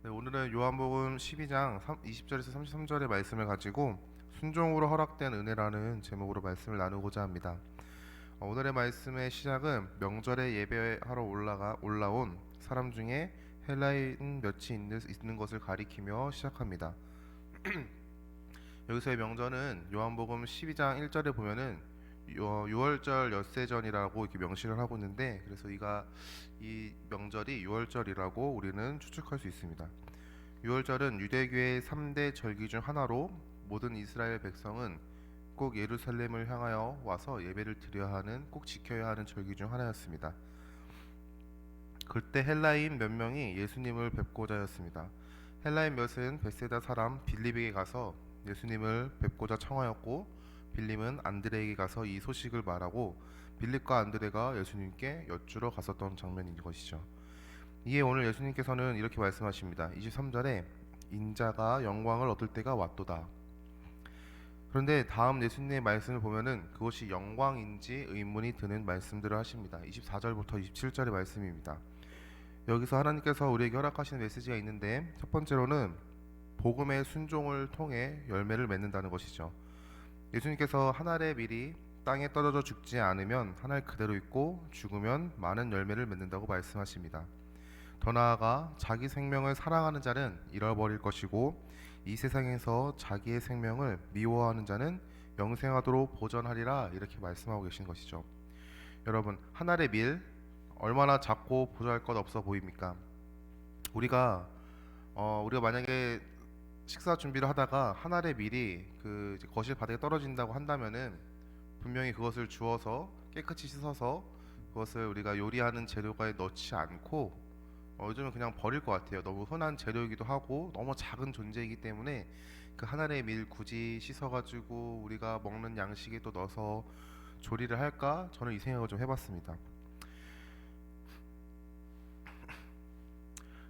네, 오늘은 요한복음 12장 20절에서 33절의 말씀을 가지고 순종으로 허락된 은혜라는 제목으로 말씀을 나누고자 합니다. 오늘의 말씀의 시작은 명절에 예배하러 올라온 사람 중에 헬라인 몇이 있는 것을 가리키며 시작합니다. 여기서의 명절은 요한복음 12장 1절에 보면은 유월절 엿새전이라고 이렇게 명시를 하고 있는데, 그래서 이 명절이 유월절이라고 우리는 추측할 수 있습니다. 유월절은 유대교의 3대 절기 중 하나로 모든 이스라엘 백성은 꼭 예루살렘을 향하여 와서 예배를 드려야 하는, 꼭 지켜야 하는 절기 중 하나였습니다. 그때 헬라인 몇 명이 예수님을 뵙고자 하였습니다. 헬라인 몇은 베세다 사람 빌립에게 가서 예수님을 뵙고자 청하였고, 빌립은 안드레에게 가서 이 소식을 말하고 빌립과 안드레가 예수님께 여쭈러 갔었던 장면인 것이죠. 이에 오늘 예수님께서는 이렇게 말씀하십니다. 23절에 인자가 영광을 얻을 때가 왔도다. 그런데 다음 예수님의 말씀을 보면은 그것이 영광인지 의문이 드는 말씀들을 하십니다. 24절부터 27절의 말씀입니다. 여기서 하나님께서 우리에게 허락하시는 메시지가 있는데, 첫 번째로는 복음의 순종을 통해 열매를 맺는다는 것이죠. 예수님께서 한 알의 밀이 땅에 떨어져 죽지 않으면 한 알 그대로 있고 죽으면 많은 열매를 맺는다고 말씀하십니다. 더 나아가 자기 생명을 사랑하는 자는 잃어버릴 것이고, 이 세상에서 자기의 생명을 미워하는 자는 영생하도록 보전하리라, 이렇게 말씀하고 계신 것이죠. 여러분, 한 알의 밀 얼마나 작고 보잘것없어 보입니까? 우리가 우리가 만약에 식사 준비를 하다가 한 알의 밀이 그 이제 거실 바닥에 떨어진다고 한다면은 분명히 그것을 주워서 깨끗이 씻어서 그것을 우리가 요리하는 재료가에 넣지 않고 요즘은 그냥 버릴 것 같아요. 너무 흔한 재료이기도 하고 너무 작은 존재이기 때문에 그 하나의 밀 굳이 씻어가지고 우리가 먹는 양식에 또 넣어서 조리를 할까? 저는 이 생각을 좀 해봤습니다.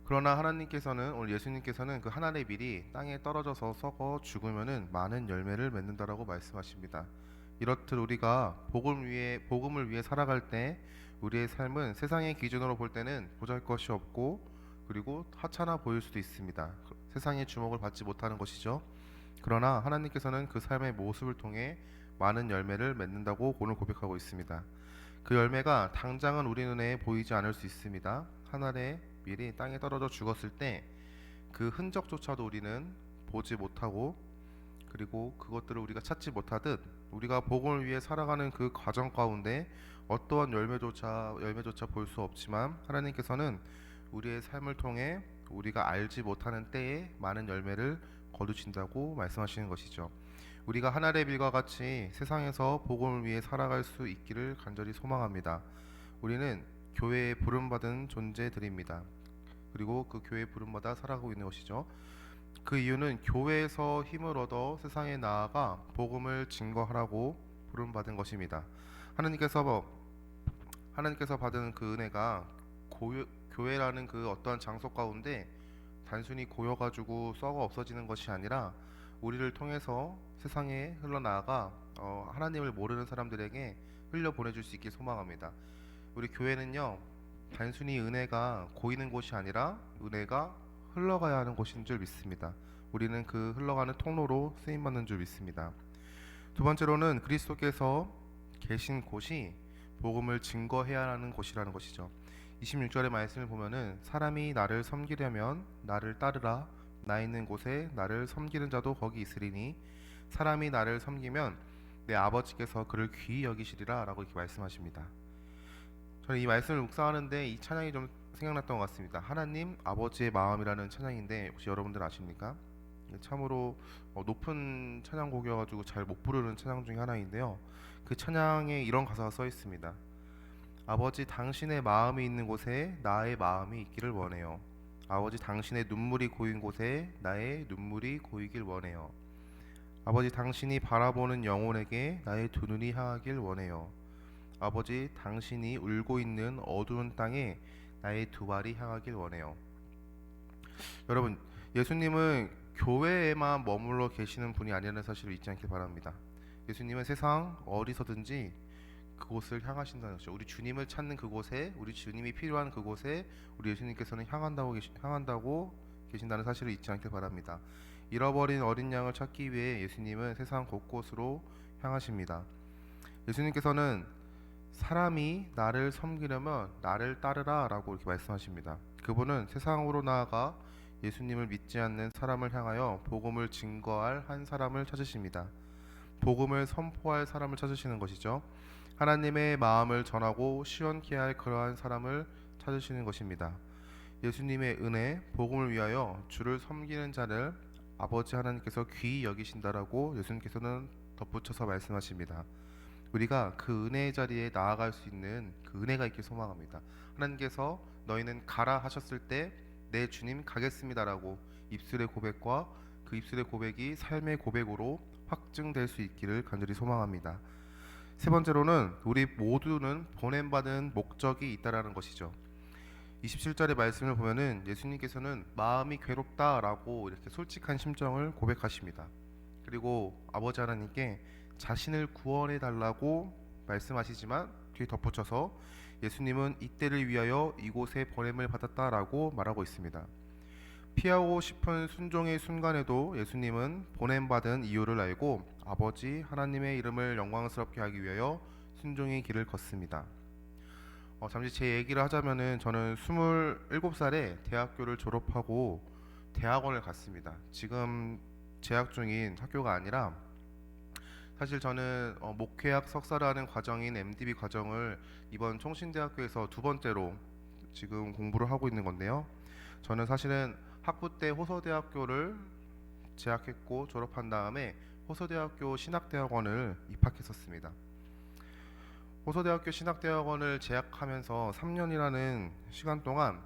그러나 하나님께서는, 오늘 예수님께서는 그 하나의 밀이 땅에 떨어져서 썩어 죽으면은 많은 열매를 맺는다라고 말씀하십니다. 이렇듯 우리가 복음을 위해 살아갈 때 우리의 삶은 세상의 기준으로 볼 때는 보잘것이 없고, 그리고 하찮아 보일 수도 있습니다. 세상의 주목을 받지 못하는 것이죠. 그러나 하나님께서는 그 삶의 모습을 통해 많은 열매를 맺는다고 오늘 고백하고 있습니다. 그 열매가 당장은 우리 눈에 보이지 않을 수 있습니다. 하늘의 밀이 땅에 떨어져 죽었을 때 그 흔적조차도 우리는 보지 못하고, 그리고 그것들을 우리가 찾지 못하듯 우리가 복음을 위해 살아가는 그 과정 가운데 어떠한 열매조차 볼 수 없지만, 하나님께서는 우리의 삶을 통해 우리가 알지 못하는 때에 많은 열매를 거두신다고 말씀하시는 것이죠. 우리가 하늘의 빌과 같이 세상에서 복음을 위해 살아갈 수 있기를 간절히 소망합니다. 우리는 교회에 부름받은 존재들입니다. 그리고 그 교회에 부름받아 살아가고 있는 것이죠. 그 이유는 교회에서 힘을 얻어 세상에 나아가 복음을 증거하라고 부름받은 것입니다. 하나님께서 하나님께서 받은 그 은혜가 교회라는 그 어떠한 장소 가운데 단순히 고여가지고 썩어 없어지는 것이 아니라 우리를 통해서 세상에 흘러나아가 하나님을 모르는 사람들에게 흘려 보내줄 수 있길 소망합니다. 우리 교회는요, 단순히 은혜가 고이는 곳이 아니라 은혜가 흘러가야 하는 곳인 줄 믿습니다. 우리는 그 흘러가는 통로로 쓰임받는 줄 믿습니다. 두 번째로는 그리스도께서 계신 곳이 복음을 증거해야 하는 곳이라는 것이죠. 26절의 말씀을 보면은 사람이 나를 섬기려면 나를 따르라. 나 있는 곳에 나를 섬기는 자도 거기 있으리니 사람이 나를 섬기면 내 아버지께서 그를 귀히 여기시리라, 라고 이렇게 말씀하십니다. 저는 이 말씀을 묵상하는데 이 찬양이 좀 생각났던 것 같습니다. 하나님 아버지의 마음이라는 찬양인데, 혹시 여러분들 아십니까? 참으로 높은 찬양곡이어가지고 잘 못 부르는 찬양 중에 하나인데요. 그 찬양에 이런 가사가 써 있습니다. 아버지, 당신의 마음이 있는 곳에 나의 마음이 있기를 원해요. 아버지, 당신의 눈물이 고인 곳에 나의 눈물이 고이길 원해요. 아버지, 당신이 바라보는 영혼에게 나의 두 눈이 향하길 원해요. 아버지, 당신이 울고 있는 어두운 땅에 나의 두 발이 향하길 원해요. 여러분, 예수님은 교회에만 머물러 계시는 분이 아니라는 사실을 잊지 않길 바랍니다. 예수님은 세상 어디서든지 그곳을 향하신다는 것이죠. 우리 주님을 찾는 그곳에, 우리 주님이 필요한 그곳에 우리 예수님께서는 향한다고 계신다는 사실을 잊지 않길 바랍니다. 잃어버린 어린 양을 찾기 위해 예수님은 세상 곳곳으로 향하십니다. 예수님께서는 사람이 나를 섬기려면 나를 따르라 라고 이렇게 말씀하십니다. 그분은 세상으로 나아가 예수님을 믿지 않는 사람을 향하여 복음을 증거할 한 사람을 찾으십니다. 복음을 선포할 사람을 찾으시는 것이죠. 하나님의 마음을 전하고 시원케 할 그러한 사람을 찾으시는 것입니다. 예수님의 은혜, 복음을 위하여 주를 섬기는 자를 아버지 하나님께서 귀히 여기신다라고 예수님께서는 덧붙여서 말씀하십니다. 우리가 그 은혜의 자리에 나아갈 수 있는 그 은혜가 있길 소망합니다. 하나님께서 너희는 가라 하셨을 때 내 주님 가겠습니다라고 입술의 고백과 그 입술의 고백이 삶의 고백으로 확증될 수 있기를 간절히 소망합니다. 세 번째로는 우리 모두는 보냄받은 목적이 있다라는 것이죠. 27절의 말씀을 보면은 예수님께서는 마음이 괴롭다라고 이렇게 솔직한 심정을 고백하십니다. 그리고 아버지 하나님께 자신을 구원해 달라고 말씀하시지만 뒤에 덧붙여서 예수님은 이때를 위하여 이곳에 보냄을 받았다라고 말하고 있습니다. 피하고 싶은 순종의 순간에도 예수님은 보냄받은 이유를 알고 아버지 하나님의 이름을 영광스럽게 하기 위하여 순종의 길을 걷습니다. 잠시 제 얘기를 하자면은 저는 27살에 대학교를 졸업하고 대학원을 갔습니다. 지금 재학 중인 학교가 아니라 사실 저는 목회학 석사라는 과정인 MDB 과정을 이번 총신대학교에서 두 번째로 지금 공부를 하고 있는 건데요. 저는 사실은 학부 때 호서대학교를 재학했고 졸업한 다음에 호서대학교 신학대학원을 입학했었습니다. 호서대학교 신학대학원을 재학하면서 3년이라는 시간 동안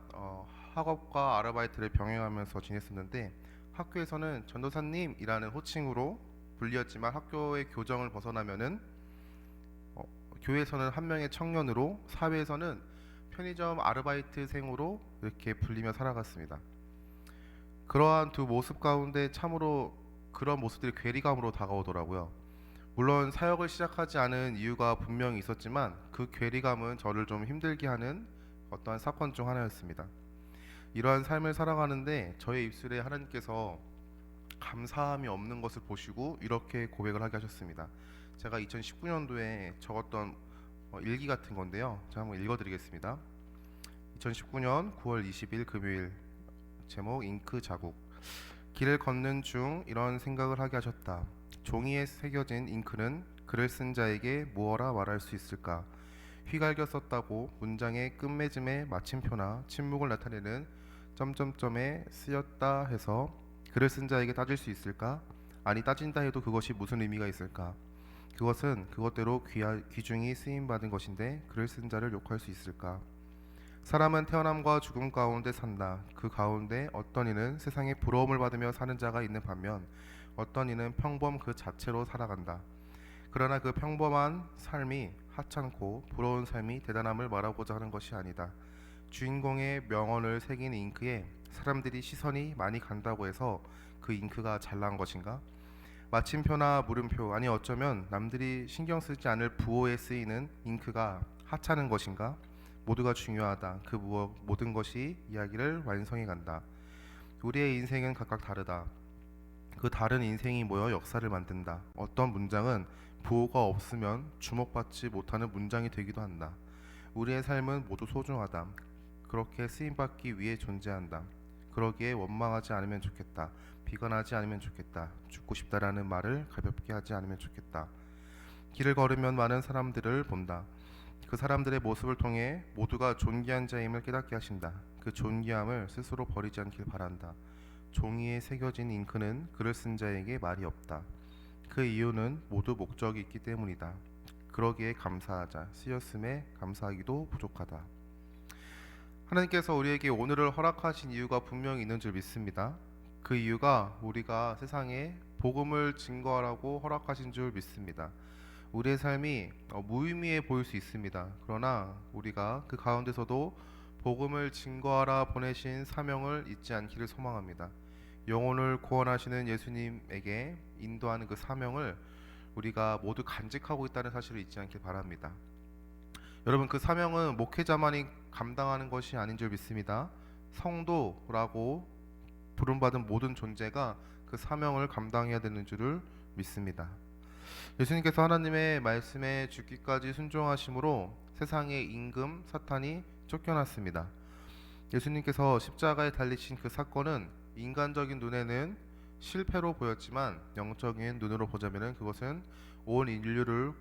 학업과 아르바이트를 병행하면서 지냈었는데 학교에서는 전도사님이라는 호칭으로 불리었지만 학교의 교정을 벗어나면은 교회에서는 한 명의 청년으로 사회에서는 편의점 아르바이트생으로 이렇게 불리며 살아갔습니다. 그러한 두 모습 가운데 참으로 그런 모습들이 괴리감으로 다가오더라고요. 물론 사역을 시작하지 않은 이유가 분명히 있었지만 그 괴리감은 저를 좀 힘들게 하는 어떠한 사건 중 하나였습니다. 이러한 삶을 살아가는데 저의 입술에 하나님께서 감사함이 없는 것을 보시고 이렇게 고백을 하게 하셨습니다. 제가 2019년도에 적었던 일기 같은 건데요. 제가 한번 읽어드리겠습니다. 2019년 9월 20일 금요일, 제목 잉크 자국. 길을 걷는 중 이런 생각을 하게 하셨다. 종이에 새겨진 잉크는 글을 쓴 자에게 무엇라 말할 수 있을까? 휘갈겨 썼다고 문장의 끝맺음에 마침표나 침묵을 나타내는 점점점에 쓰였다 해서 글을 쓴 자에게 따질 수 있을까? 아니 따진다 해도 그것이 무슨 의미가 있을까? 그것은 그것대로 귀중히 쓰임받은 것인데 글을 쓴 자를 욕할 수 있을까? 사람은 태어남과 죽음 가운데 산다. 그 가운데 어떤 이는 세상에 부러움을 받으며 사는 자가 있는 반면 어떤 이는 평범 그 자체로 살아간다. 그러나 그 평범한 삶이 하찮고 부러운 삶이 대단함을 말하고자 하는 것이 아니다. 주인공의 명언을 새긴 잉크에 사람들이 시선이 많이 간다고 해서 그 잉크가 잘난 것인가? 마침표나 물음표, 아니 어쩌면 남들이 신경 쓰지 않을 부호에 쓰이는 잉크가 하찮은 것인가? 모두가 중요하다. 그 모든 것이 이야기를 완성해 간다. 우리의 인생은 각각 다르다. 그 다른 인생이 모여 역사를 만든다. 어떤 문장은 부호가 없으면 주목받지 못하는 문장이 되기도 한다. 우리의 삶은 모두 소중하다. 그렇게 쓰임받기 위해 존재한다. 그러기에 원망하지 않으면 좋겠다. 비관하지 않으면 좋겠다. 죽고 싶다라는 말을 가볍게 하지 않으면 좋겠다. 길을 걸으면 많은 사람들을 본다. 그 사람들의 모습을 통해 모두가 존귀한 자임을 깨닫게 하신다. 그 존귀함을 스스로 버리지 않길 바란다. 종이에 새겨진 잉크는 글을 쓴 자에게 말이 없다. 그 이유는 모두 목적이 있기 때문이다. 그러기에 감사하자. 쓰였음에 감사하기도 부족하다. 하나님께서 우리에게 오늘을 허락하신 이유가 분명히 있는 줄 믿습니다. 그 이유가 우리가 세상에 복음을 증거하라고 허락하신 줄 믿습니다. 우리의 삶이 무의미해 보일 수 있습니다. 그러나 우리가 그 가운데서도 복음을 증거하라 보내신 사명을 잊지 않기를 소망합니다. 영혼을 구원하시는 예수님에게 인도하는 그 사명을 우리가 모두 간직하고 있다는 사실을 잊지 않길 바랍니다. 여러분, 그 사명은 목회자만이 감당하는 것이 아닌 줄 믿습니다. 성도라고 부름받은 모든 존재가 그 사명을 감당해야 되는 줄을 믿습니다. 예수님께서 하나님의 말씀에 죽기까지 순종하심으로 세상의 임금 사탄이 쫓겨났습니다. 예수님께서 십자가에 달리신 그 사건은 인간적인 눈에는 실패로 보였지만 영적인 눈으로 보자면 그것은 온 인류를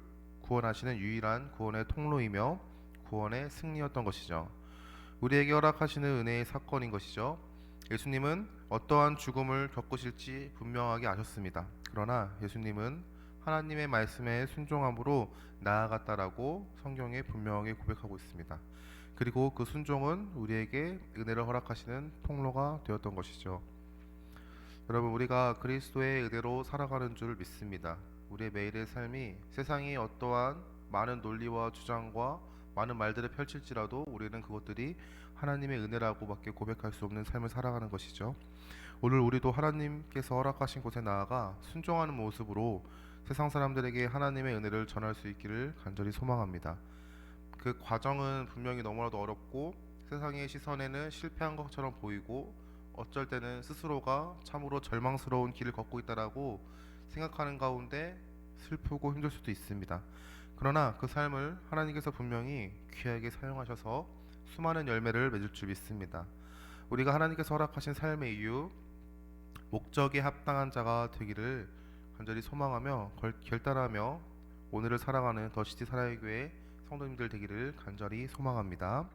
구원하시는 유일한 구원의 통로이며 구원의 승리였던 것이죠. 우리에게 허락하시는 은혜의 사건인 것이죠. 예수님은 어떠한 죽음을 겪으실지 분명하게 아셨습니다. 그러나 예수님은 하나님의 말씀에 순종함으로 나아갔다라고 성경에 분명하게 고백하고 있습니다. 그리고 그 순종은 우리에게 은혜를 허락하시는 통로가 되었던 것이죠. 여러분, 우리가 그리스도의 은혜로 살아가는 줄 믿습니다. 우리의 매일의 삶이 세상이 어떠한 많은 논리와 주장과 많은 말들을 펼칠지라도 우리는 그것들이 하나님의 은혜라고밖에 고백할 수 없는 삶을 살아가는 것이죠. 오늘 우리도 하나님께서 허락하신 곳에 나아가 순종하는 모습으로 세상 사람들에게 하나님의 은혜를 전할 수 있기를 간절히 소망합니다. 그 과정은 분명히 너무나도 어렵고 세상의 시선에는 실패한 것처럼 보이고 어쩔 때는 스스로가 참으로 절망스러운 길을 걷고 있다라고 생각하는 가운데 슬프고 힘들 수도 있습니다. 그러나 그 삶을 하나님께서 분명히 귀하게 사용하셔서 수많은 열매를 맺을 줄 믿습니다. 우리가 하나님께서 허락하신 삶의 이유, 목적에 합당한 자가 되기를 간절히 소망하며 결단하며 오늘을 살아가는 더시티 사랑의 교회 성도님들 되기를 간절히 소망합니다.